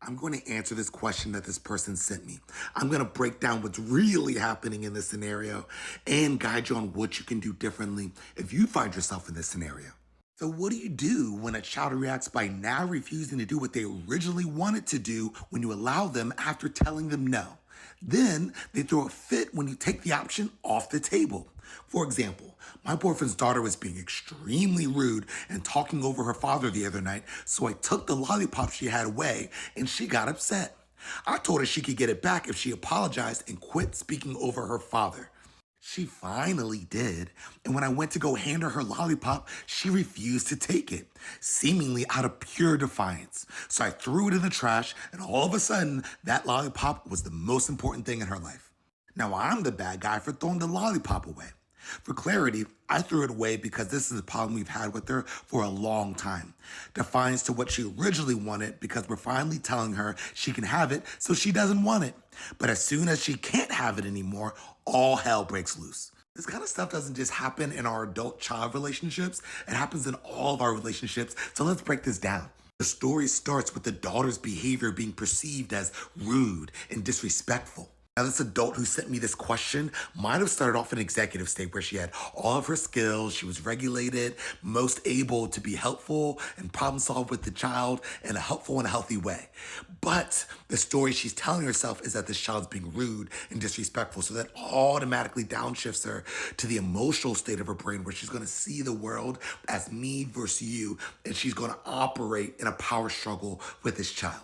I'm going to answer this question that this person sent me. I'm going to break down what's really happening in this scenario and guide you on what you can do differently if you find yourself in this scenario. So, what do you do when a child reacts by now refusing to do what they originally wanted to do when you allow them after telling them no? Then they throw a fit when you take the option off the table. For example, my boyfriend's daughter was being extremely rude and talking over her father the other night, so I took the lollipop she had away and she got upset. I told her she could get it back if she apologized and quit speaking over her father. She finally did, and when I went to go hand her her lollipop, she refused to take it, seemingly out of pure defiance. So I threw it in the trash, and all of a sudden, that lollipop was the most important thing in her life. Now I'm the bad guy for throwing the lollipop away. For clarity, I threw it away because this is a problem we've had with her for a long time. Defiance to what she originally wanted because we're finally telling her she can have it so she doesn't want it. But as soon as she can't have it anymore, all hell breaks loose. This kind of stuff doesn't just happen in our adult-child relationships. It happens in all of our relationships. So let's break this down. The story starts with the daughter's behavior being perceived as rude and disrespectful. Now, this adult who sent me this question might have started off in executive state where she had all of her skills, she was regulated, most able to be helpful and problem solve with the child in a helpful and healthy way. But the story she's telling herself is that this child's being rude and disrespectful, so that automatically downshifts her to the emotional state of her brain where she's gonna see the world as me versus you, and she's gonna operate in a power struggle with this child.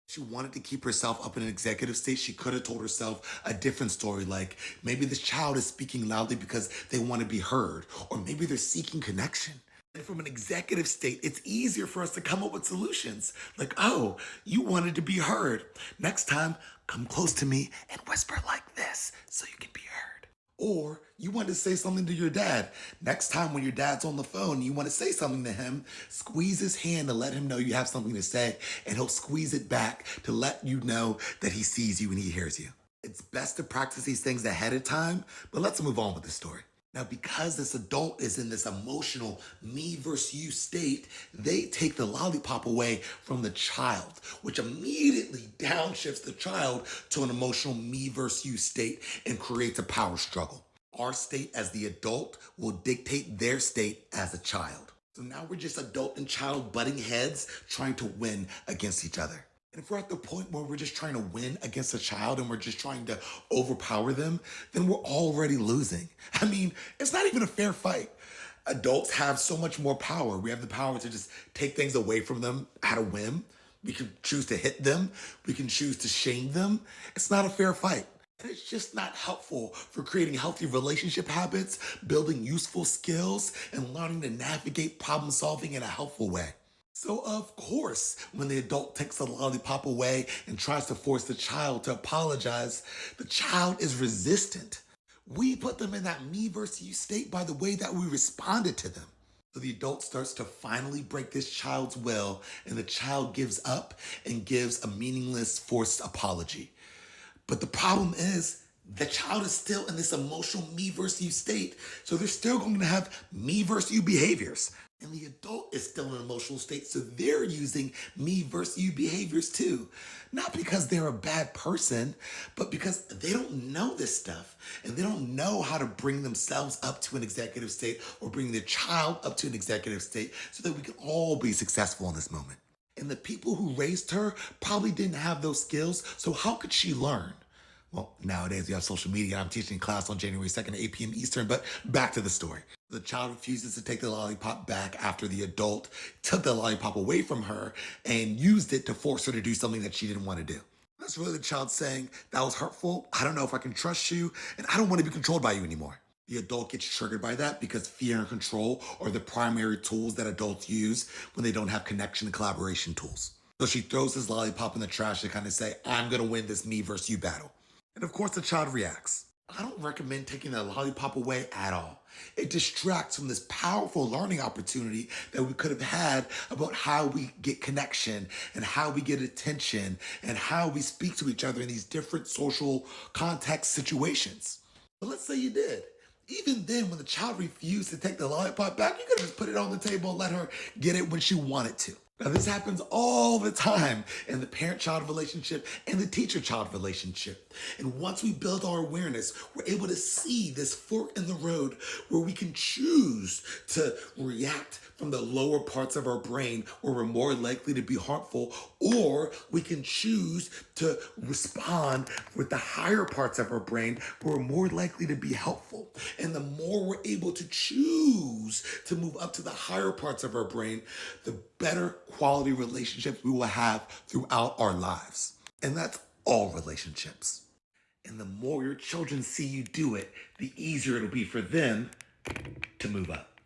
She wanted to keep herself up in an executive state. She could have told herself a different story, like maybe this child is speaking loudly because they want to be heard, or maybe they're seeking connection. And from an executive state, it's easier for us to come up with solutions. Like, oh, you wanted to be heard. Next time, come close to me and whisper like this so you can be heard. Or you want to say something to your dad. Next time when your dad's on the phone, you want to say something to him, squeeze his hand to let him know you have something to say, and he'll squeeze it back to let you know that he sees you and he hears you. It's best to practice these things ahead of time, but let's move on with the story. Now, because this adult is in this emotional me versus you state, they take the lollipop away from the child, which immediately downshifts the child to an emotional me versus you state and creates a power struggle. Our state as the adult will dictate their state as a child. So now we're just adult and child butting heads, trying to win against each other. And if we're at the point where we're just trying to win against a child and we're just trying to overpower them, then we're already losing. I mean, it's not even a fair fight. Adults have so much more power. We have the power to just take things away from them at a whim. We can choose to hit them. We can choose to shame them. It's not a fair fight. And it's just not helpful for creating healthy relationship habits, building useful skills, and learning to navigate problem solving in a helpful way. So, of course, when the adult takes the lollipop away and tries to force the child to apologize, the child is resistant. We put them in that me versus you state by the way that we responded to them. So the adult starts to finally break this child's will, and the child gives up and gives a meaningless, forced apology. But the problem is, the child is still in this emotional me versus you state, so they're still going to have me versus you behaviors. And the adult is still in an emotional state, so they're using me versus you behaviors too. Not because they're a bad person, but because they don't know this stuff and they don't know how to bring themselves up to an executive state or bring their child up to an executive state so that we can all be successful in this moment. And the people who raised her probably didn't have those skills, so how could she learn? Well, nowadays we have social media. I'm teaching class on January 2nd at 8 p.m. Eastern, but back to the story. The child refuses to take the lollipop back after the adult took the lollipop away from her and used it to force her to do something that she didn't want to do. That's really the child saying, that was hurtful, I don't know if I can trust you, and I don't want to be controlled by you anymore. The adult gets triggered by that because fear and control are the primary tools that adults use when they don't have connection and collaboration tools. So she throws this lollipop in the trash to kind of say, I'm going to win this me versus you battle. And of course, the child reacts. I don't recommend taking the lollipop away at all. It distracts from this powerful learning opportunity that we could have had about how we get connection and how we get attention and how we speak to each other in these different social context situations. But let's say you did. Even then, when the child refused to take the lollipop back, you could have just put it on the table and let her get it when she wanted to. Now, this happens all the time in the parent-child relationship and the teacher-child relationship. And once we build our awareness, we're able to see this fork in the road where we can choose to react from the lower parts of our brain where we're more likely to be harmful, or we can choose to respond with the higher parts of our brain where we're more likely to be helpful. And the more we're able to choose to move up to the higher parts of our brain, the better quality relationships we will have throughout our lives. And that's all relationships. And the more your children see you do it, the easier it'll be for them to move up.